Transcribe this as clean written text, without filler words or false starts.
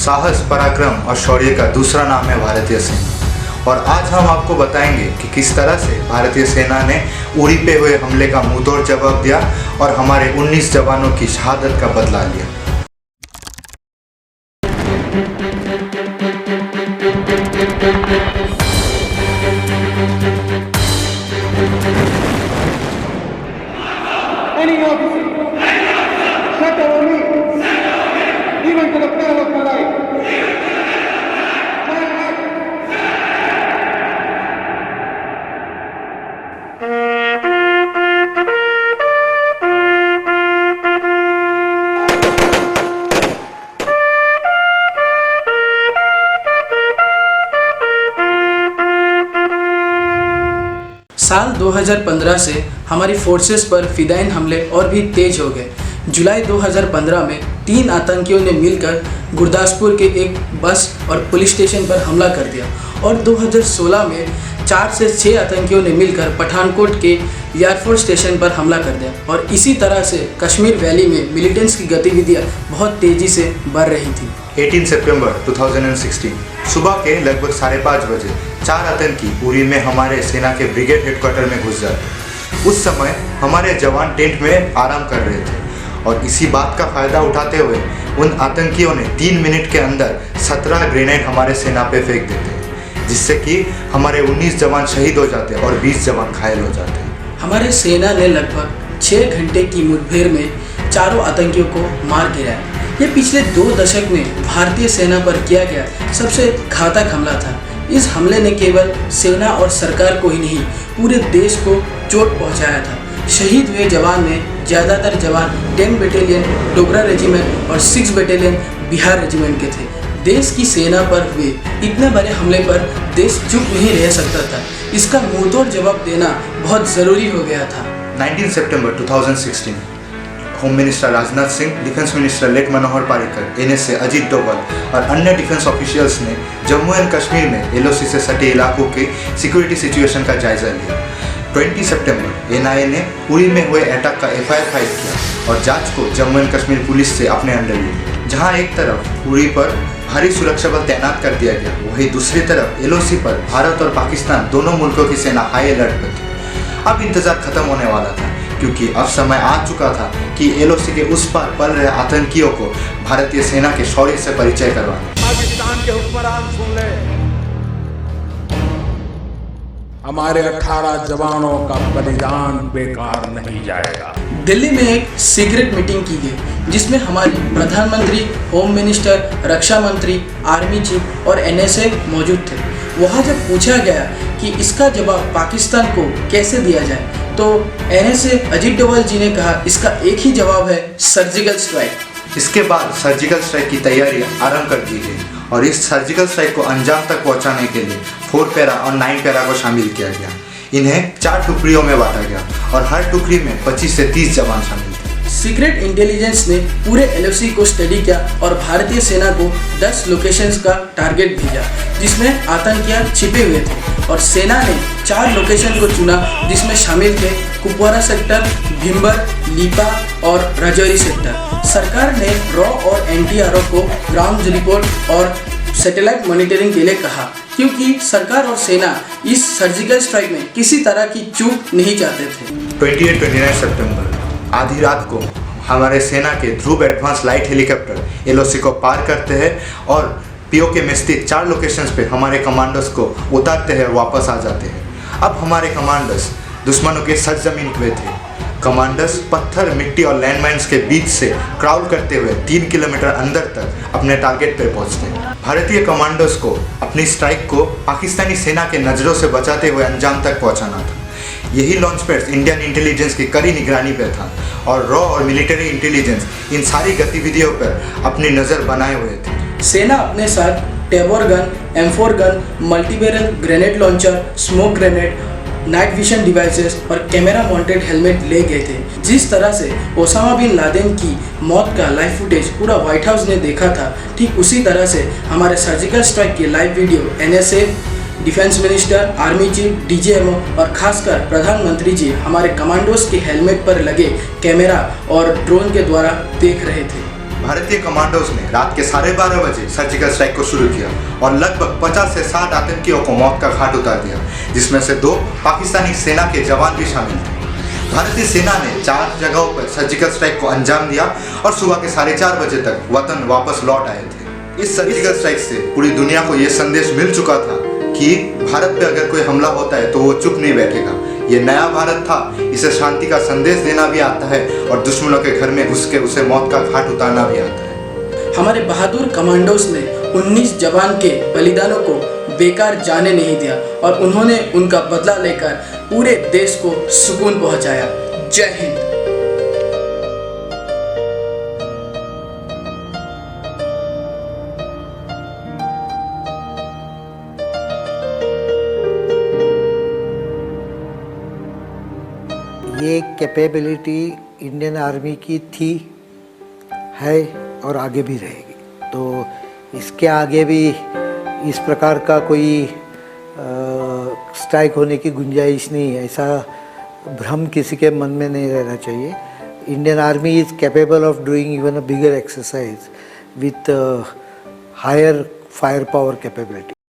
साहस, पराक्रम और शौर्य का दूसरा नाम है भारतीय सेना। और आज हम आपको बताएंगे कि किस तरह से भारतीय सेना ने उरी पे हुए हमले का मुंहतोड़ जवाब दिया और हमारे 19 जवानों की शहादत का बदला लिया। Any officer, set over me, even to the peril of my life. साल 2015 से हमारी फोर्सेस पर फिदाइन हमले और भी तेज हो गए। जुलाई 2015 में 3 आतंकियों ने मिलकर गुरदासपुर के एक बस और पुलिस स्टेशन पर हमला कर दिया और 2016 में 4 से 6 आतंकियों ने मिलकर पठानकोट के एयरफोर्स स्टेशन पर हमला कर दिया। और इसी तरह से कश्मीर वैली में मिलिटेंट्स की गतिविधियां बहुत तेज़ी से बढ़ रही थी। 18 सितंबर 2016 सुबह के लगभग 5:30 बजे 4 आतंकी उरी में हमारे सेना के ब्रिगेड हेडक्वार्टर में घुस जाते। उस समय हमारे जवान टेंट में आराम कर रहे थे और इसी बात का फायदा उठाते हुए उन आतंकियों ने 3 मिनट के अंदर 17 ग्रेनेड हमारे सेना पे फेंक देते, जिससे कि हमारे 19 जवान शहीद हो जाते और 20 जवान घायल हो जाते। हमारे सेना ने लगभग 6 घंटे की मुठभेड़ में चारों आतंकियों को मार गिराया। ये पिछले 2 दशक में भारतीय सेना पर किया गया सबसे घातक हमला था। इस हमले ने केवल सेना और सरकार को ही नहीं, पूरे देश को चोट पहुंचाया था। शहीद हुए जवान में ज़्यादातर जवान 10 बटालियन डोगरा रेजिमेंट और 6 बटालियन बिहार रेजिमेंट के थे। देश की सेना पर हुए इतने बड़े हमले पर देश चुप नहीं रह सकता था। इसका मुंहतोड़ जवाब देना बहुत ज़रूरी हो गया था। 19 सितंबर 2016 home minister Rajnath Singh, defence minister late Manohar Parrikar, NSA Ajit Doval और अन्य डिफेंस ऑफिशियल्स ने जम्मू एंड कश्मीर में LOC से सटे इलाकों के सिक्योरिटी सिचुएशन का जायजा लिया। 20 सितंबर NIA ने उरी में हुए अटैक का FIR फाइल किया और जांच को जम्मू एंड कश्मीर पुलिस से अपने अंडर लिया। जहां एक तरफ उरी पर भारी सुरक्षा बल तैनात कर दिया गया, वहीं दूसरी तरफ LOC पर भारत और पाकिस्तान दोनों मुल्कों की सेना हाई अलर्ट पर थी। अब इंतजार खत्म होने वाला था, क्योंकि अब समय आ चुका था कि LOC के उस पार पल रहे आतंकियों को भारतीय सेना के शौर्य से परिचय करवाना। पाकिस्तान के हुक्मरान सुन ले, हमारे 18 जवानों का बलिदान बेकार नहीं जाएगा। दिल्ली में एक सीक्रेट मीटिंग की गई जिसमें हमारे प्रधानमंत्री, होम मिनिस्टर, रक्षा मंत्री, आर्मी चीफ और NSA मौजूद थे। वहाँ जब पूछा गया कि इसका जवाब पाकिस्तान को कैसे दिया जाए, तो NSA अजीत डोभाल जी ने कहा इसका एक ही जवाब है, सर्जिकल स्ट्राइक। इसके बाद सर्जिकल स्ट्राइक की तैयारियां आरंभ कर दी गई और इस सर्जिकल स्ट्राइक को अंजाम तक पहुंचाने के लिए 4 पैरा और 9 पैरा को शामिल किया गया। इन्हें 4 टुकड़ियों में बांटा गया और हर टुकड़ी में 25 से 30 जवान शामिल थे। सीक्रेट इंटेलिजेंस ने पूरे LOC को स्टडी किया और भारतीय सेना को 10 लोकेशंस का टारगेट भेजा जिसमें आतंकियां छिपे हुए थे और सेना ने 4 लोकेशन को चुना जिसमें शामिल थे कुपवारा सेक्टर, भिम्बर, लीपा और राजौरी सेक्टर। सरकार ने रॉ और NTRO को ग्राउंड रिपोर्ट और सैटेलाइट मॉनिटरिंग के लिए कहा, क्योंकि सरकार और सेना इस सर्जिकल स्ट्राइक में किसी तरह की चूक नहीं चाहते थे। 28-29 सितंबर आधी रात को हमारे सेना के ध्रुव एडवांस लाइट हेलीकॉप्टर LOC को पार करते हैं और POK में स्थित 4 लोकेशंस पे हमारे कमांडर्स को उतारते हैं, वापस आ जाते हैं। अब हमारे कमांडर्स दुश्मनों के सरजमीन पे थे। कमांडर्स पत्थर, मिट्टी और लैंडमाइंस के बीच से क्राउल करते हुए 3 किलोमीटर अंदर तक अपने टारगेट पे पहुंचते हैं। भारतीय कमांडर्स को अपनी स्ट्राइक को पाकिस्तानी सेना के नज़रों से बचाते हुए अंजाम तक पहुंचाना था। यही लॉन्च पैड्स इंडियन इंटेलिजेंस की कड़ी निगरानी पे था और रॉ और मिलिट्री इंटेलिजेंस इन सारी गतिविधियों पर अपनी नज़र बनाए हुए थे। सेना अपने साथ Tavor gun, M4 gun, multibarrel grenade launcher, smoke grenade, night vision devices और कैमरा माउंटेड हेलमेट ले गए थे। जिस तरह से ओसामा बिन लादेन की मौत का लाइव फुटेज पूरा व्हाइट हाउस ने देखा था, ठीक उसी तरह से हमारे सर्जिकल स्ट्राइक की live video NSA, defence minister, army chief, DGMO और खासकर प्रधानमंत्री जी हमारे कमांडोज के हेलमेट पर लगे कैमरा और ड्रोन के द्वारा देख रहे थे। भारतीय कमांडोज ने रात के 12:30 बजे सर्जिकल स्ट्राइक को शुरू किया और लगभग 50 से 60 आतंकियों को मौत का घाट उतार दिया, जिसमें से 2 पाकिस्तानी सेना के जवान भी शामिल थे। भारतीय सेना ने 4 जगहों पर सर्जिकल स्ट्राइक को अंजाम दिया और सुबह के 4:30 बजे तक वतन वापस लौट आए थे। इस सर्जिकल स्ट्राइक से पूरी दुनिया को यह संदेश मिल चुका था कि भारत पे अगर कोई हमला होता है तो वो चुप नहीं बैठेगा। ये नया भारत था, इसे शांति का संदेश देना भी आता है और दुश्मनों के घर में घुस के उसे मौत का घाट उतारना भी आता है। हमारे बहादुर कमांडोज ने 19 जवान के बलिदानों को बेकार जाने नहीं दिया और उन्होंने उनका बदला लेकर पूरे देश को सुकून पहुंचाया। जय हिंद। ये कैपेबिलिटी इंडियन आर्मी की थी, है और आगे भी रहेगी। तो इसके आगे भी इस प्रकार का कोई स्ट्राइक होने की गुंजाइश नहीं है, ऐसा भ्रम किसी के मन में नहीं रहना चाहिए। Indian army is capable of doing even a bigger exercise with higher fire power capability.